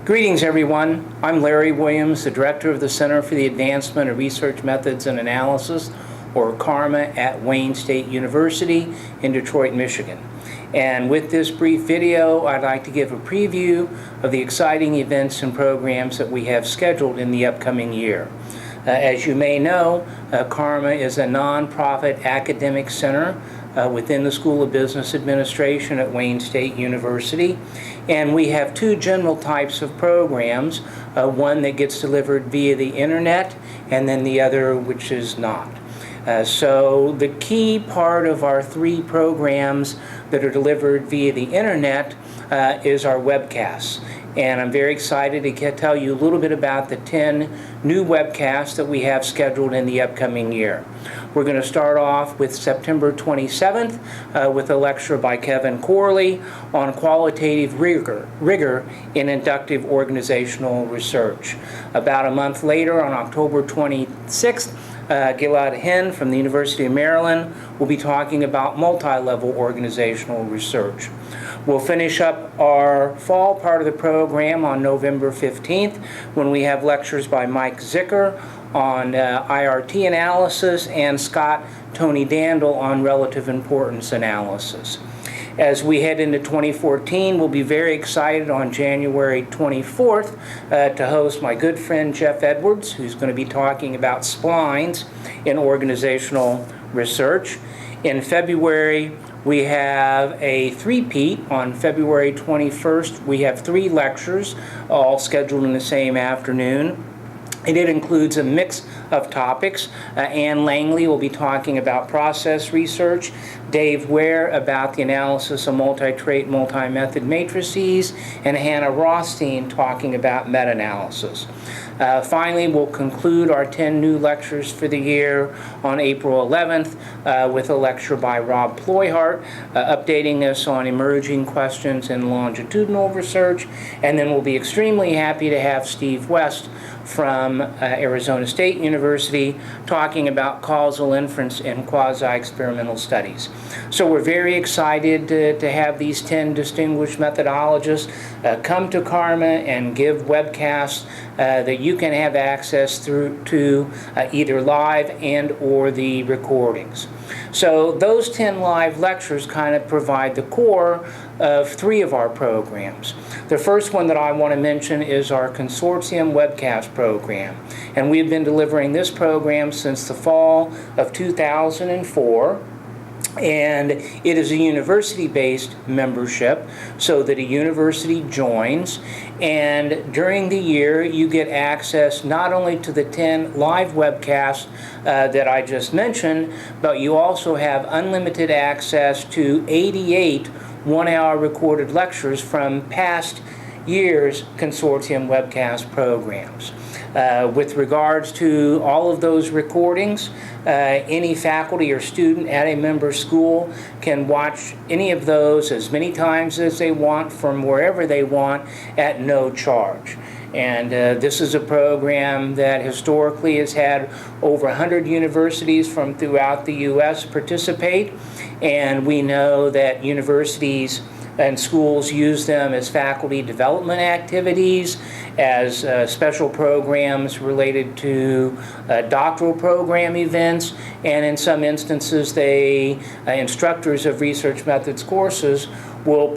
Greetings, everyone. I'm Larry Williams, the Director of the Center for the Advancement of Research Methods and Analysis, or CARMA, at Wayne State University in Detroit, Michigan. And with this brief video, I'd like to give a preview of the exciting events and programs that we have scheduled in the upcoming year. As you may know, CARMA is a nonprofit academic center within the School of Business Administration at Wayne State University. And we have two general types of programs, one that gets delivered via the internet and then the other which is not. So the key part of our three programs that are delivered via the internet is our webcasts. And I'm very excited to tell you a little bit about the 10 new webcasts that we have scheduled in the upcoming year. We're going to start off with September 27th with a lecture by Kevin Corley on qualitative rigor in inductive organizational research. About a month later, on October 26th, Gilad Hen from the University of Maryland will be talking about multi-level organizational research. We'll finish up our fall part of the program on November 15th when we have lectures by Mike Zicker on IRT analysis and Scott Tony Dandel on relative importance analysis. As we head into 2014, we'll be very excited on January 24th to host my good friend Jeff Edwards, who's going to be talking about splines in organizational research. In February, we have a three-peat. On February 21st, we have 3 lectures, all scheduled in the same afternoon. And it includes a mix of topics. Ann Langley will be talking about process research, Dave Ware about the analysis of multi-trait, multi-method matrices, and Hannah Rothstein talking about meta-analysis. Finally, we'll conclude our 10 new lectures for the year on April 11th with a lecture by Rob Ployhart updating us on emerging questions in longitudinal research. And then we'll be extremely happy to have Steve West from Arizona State University talking about causal inference in quasi-experimental studies. So we're very excited to have these 10 distinguished methodologists come to CARMA and give webcasts that you can have access to either live and or the recordings. So those 10 live lectures kind of provide the core of 3 of our programs. The first one that I want to mention is our Consortium Webcast program. And we've been delivering this program since the fall of 2004. And it is a university-based membership, so that a university joins. And during the year, you get access not only to the 10 live webcasts that I just mentioned, but you also have unlimited access to 88 one-hour recorded lectures from past years' Consortium Webcast programs. With regards to all of those recordings, any faculty or student at a member school can watch any of those as many times as they want from wherever they want at no charge. And this is a program that historically has had over 100 universities from throughout the U.S. participate, and we know that universities and schools use them as faculty development activities, as special programs related to doctoral program events, and in some instances, instructors of research methods courses will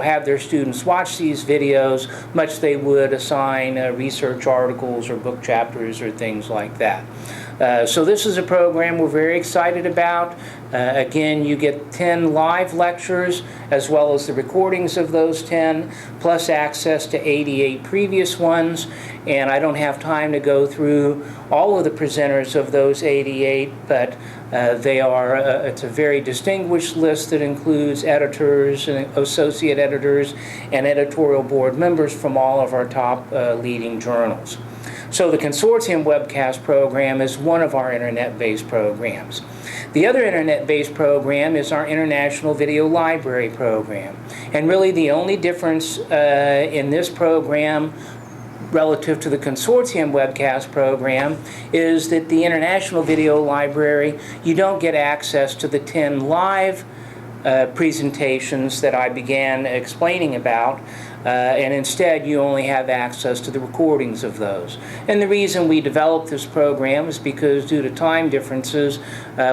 have their students watch these videos, much they would assign research articles or book chapters or things like that. So this is a program we're very excited about. Again, you get 10 live lectures as well as the recordings of those 10, plus access to 88 previous ones. And I don't have time to go through all of the presenters of those 88, but it's a very distinguished list that includes editors and associate editors and editorial board members from all of our top leading journals. So the Consortium Webcast program is one of our internet-based programs. The other internet-based program is our International Video Library program. And really the only difference in this program relative to the Consortium Webcast program is that the International Video Library, you don't get access to the 10 live presentations that I began explaining about, and instead you only have access to the recordings of those. And the reason we developed this program is because due to time differences,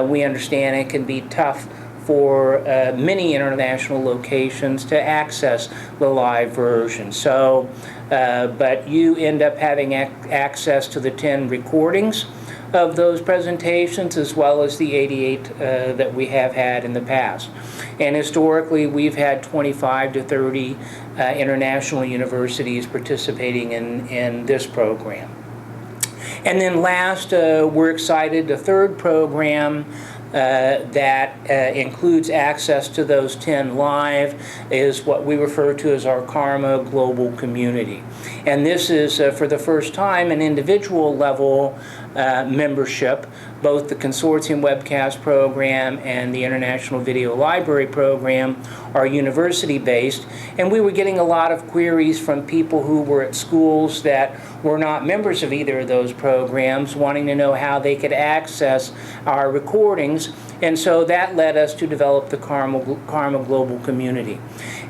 we understand it can be tough for many international locations to access the live version. So, but you end up having access to the 10 recordings of those presentations, as well as the 88 that we have had in the past. And historically, we've had 25 to 30 international universities participating in this program. And then last, we're excited, the third program that includes access to those 10 live is what we refer to as our CARMA Global Community. And this is, for the first time, an individual level membership. Both the Consortium Webcast program and the International Video Library program are university-based, and we were getting a lot of queries from people who were at schools that were not members of either of those programs, wanting to know how they could access our recordings, and so that led us to develop the CARMA Global Community.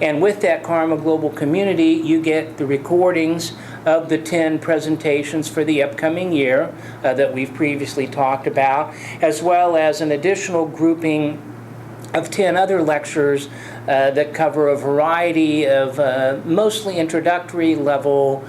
And with that CARMA Global Community, you get the recordings of the 10 presentations for the upcoming year that we've previously talked about, as well as an additional grouping of 10 other lectures that cover a variety of mostly introductory level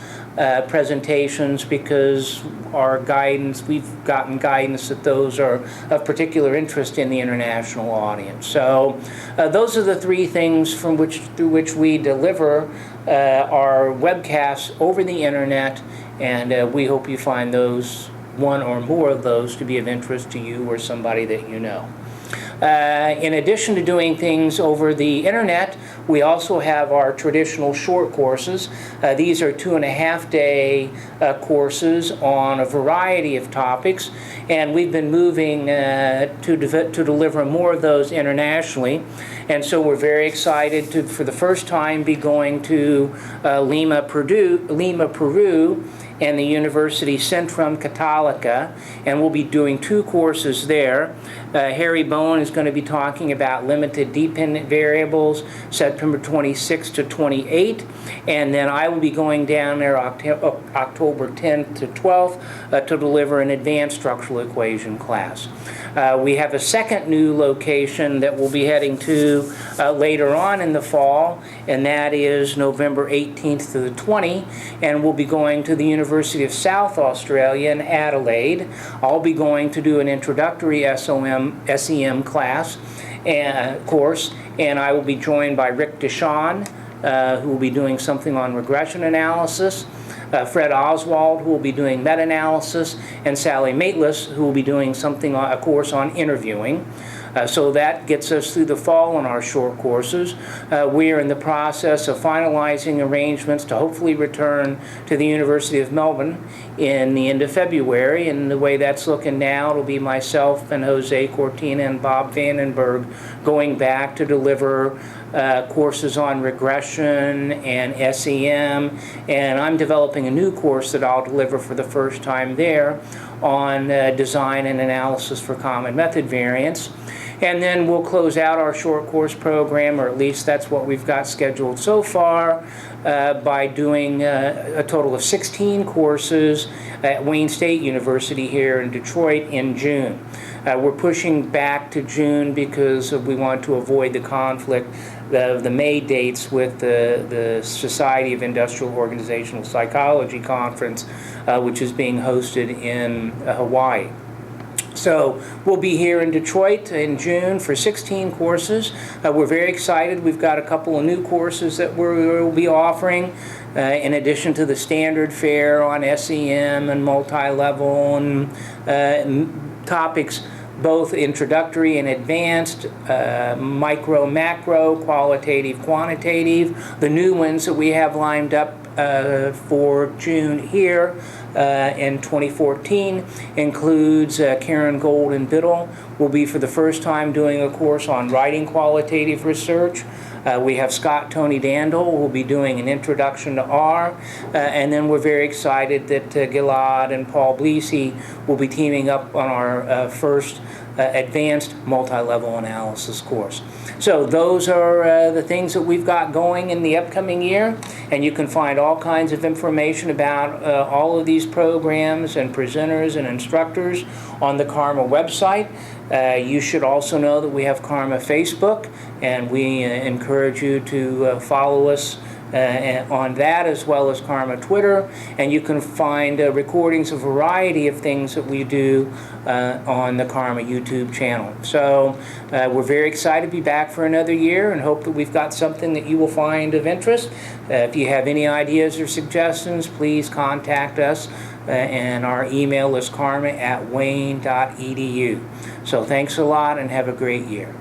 presentations, because our guidance, we've gotten guidance that those are of particular interest in the international audience. So those are the three things through which we deliver our webcasts over the internet, and we hope you find those, one or more of those, to be of interest to you or somebody that you know. In addition to doing things over the internet, we also have our traditional short courses. These are 2.5-day courses on a variety of topics, and we've been moving to deliver more of those internationally. And so we're very excited to, for the first time, be going to Lima, Peru, and the University Centrum Católica, and we'll be doing 2 courses there. Harry Bowen is going to be talking about limited dependent variables, September 26th to 28th, and then I will be going down there October 10th to 12th to deliver an advanced structural equation class. We have a second new location that we'll be heading to later on in the fall, and that is November 18th to the 20th, and we'll be going to the University of South Australia in Adelaide. I'll be going to do an introductory SEM class course, and I will be joined by Rick Deshawn, who will be doing something on regression analysis, Fred Oswald, who will be doing meta-analysis, and Sally Maitlis, who will be doing a course on interviewing. So that gets us through the fall on our short courses. We are in the process of finalizing arrangements to hopefully return to the University of Melbourne in the end of February, and the way that's looking now, it'll be myself and Jose Cortina and Bob Vandenberg going back to deliver courses on regression and SEM, and I'm developing a new course that I'll deliver for the first time there on design and analysis for common method variants. And then we'll close out our short course program, or at least that's what we've got scheduled so far, by doing a total of 16 courses at Wayne State University here in Detroit in June. We're pushing back to June because we want to avoid the conflict of the May dates with the Society of Industrial Organizational Psychology Conference, which is being hosted in Hawaii. So we'll be here in Detroit in June for 16 courses. We're very excited. We've got a couple of new courses that we'll be offering, in addition to the standard fare on SEM and multi-level and topics, both introductory and advanced, micro, macro, qualitative, quantitative. The new ones that we have lined up for June here in 2014 includes Karen Golden-Biddle will be for the first time doing a course on writing qualitative research. We have Scott Tony Dandel who will be doing an introduction to R, and then we're very excited that Gilad and Paul Bleasy will be teaming up on our first advanced multi-level analysis course. So those are the things that we've got going in the upcoming year, and you can find all kinds of information about all of these programs and presenters and instructors on the CARMA website. You should also know that we have CARMA Facebook, and we encourage you to follow us on that, as well as CARMA Twitter, and you can find recordings of a variety of things that we do on the CARMA YouTube channel. So we're very excited to be back for another year and hope that we've got something that you will find of interest. If you have any ideas or suggestions, please contact us, and our email is karma@wayne.edu. So thanks a lot and have a great year.